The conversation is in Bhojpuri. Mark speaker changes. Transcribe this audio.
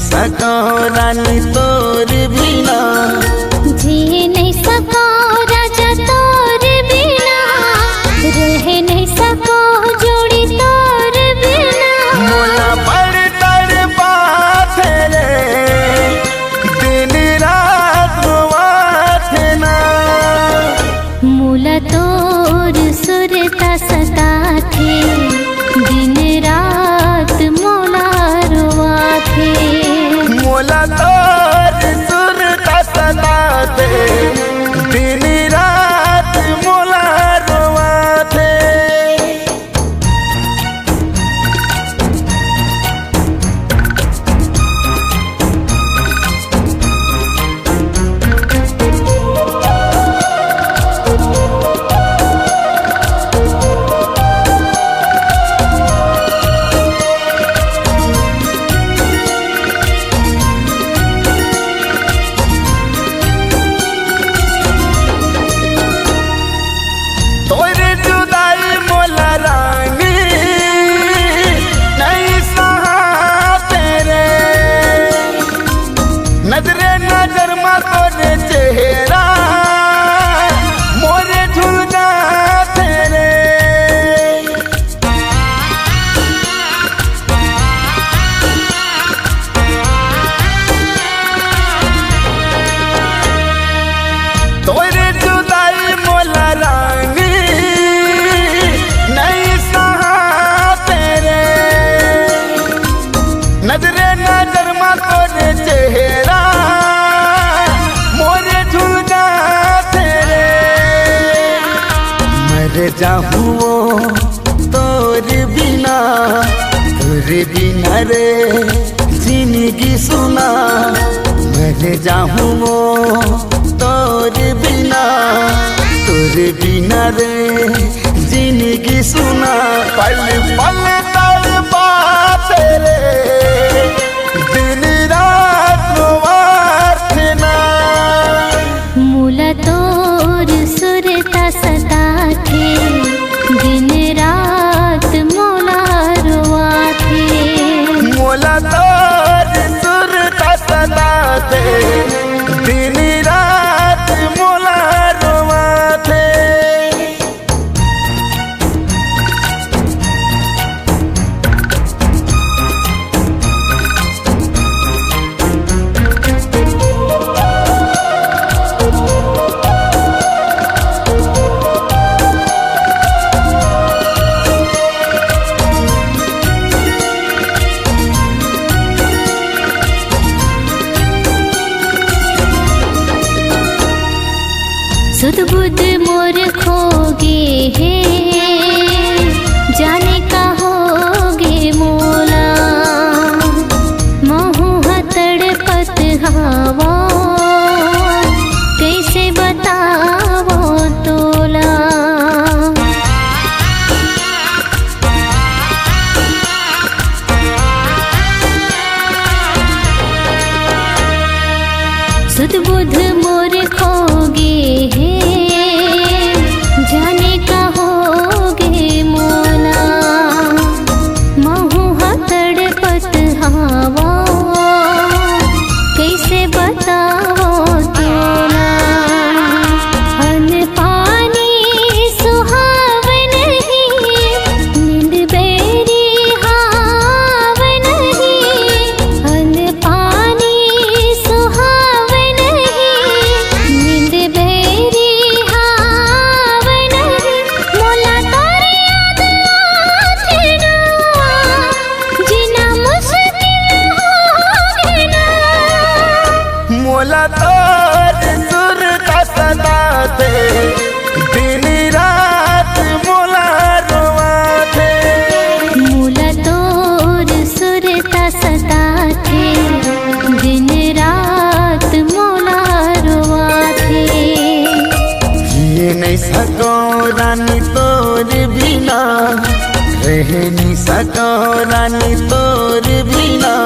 Speaker 1: सको रानी तोर बिना,
Speaker 2: जी नहीं सको राजा तोर बिना, रह नहीं सको जोड़ी तोर बिना।
Speaker 1: मोला पर तड़पात रे दिन रात रोवात ना,
Speaker 2: मोला तोर सुरता सता थे दिन रात मोला रोवा थे।
Speaker 1: मोला तोर सुरता सता थे दिन रात मोला रोवा थे। तोरे जुदाई मोला रानी नहीं सहाते रे, नजरे नजर मा तोरे चेहरा मोरे झुल जाते रे। तोरे जुदाई मोला रानी नहीं सहाते रे, नजरे नजर मा तोरे चेहरा मोरे झुल जाते रे। मर जाऊँ तोर बिना, तोरे बिना रे जिंदगी सुना। मर जाऊँ तोर बिना, तोरे बिना रे जिंदगी सुना। पल पल तड़पात रे दिन रात रोवात ना,
Speaker 2: मोला तोर सुरता सता थे दिन रात मोला रोवा थे।
Speaker 1: मोला तोर सुरता सता थे दिन रात मोला रोवा थे।
Speaker 2: सुध बुध मोर खोगे है, जाने का होगे मोला। महू तड़पत हवा कैसे बतावो तोला। सुध बुध मोर खोगे है, जाने का होगे मोला। महू तड़पत हवा कैसे बताओ तोला। अन्न पानी सुहाव नहीं, नींद बेरी हाव नहीं। अन्न पानी सुहाव नहीं, नींद बेरी हाव नहीं। मोला तोरे याद आथे ना, जीना मुश्किल होगे ना।
Speaker 1: मोला तोर सुरता सता थे दिन रात मोला रोवा थे।
Speaker 2: मोला तोर सुरता सता थे दिन रात मोला रोवा थे।
Speaker 1: जिए नहीं सको रानी तोर बिना, रह नहीं सको रानी तोर बिना।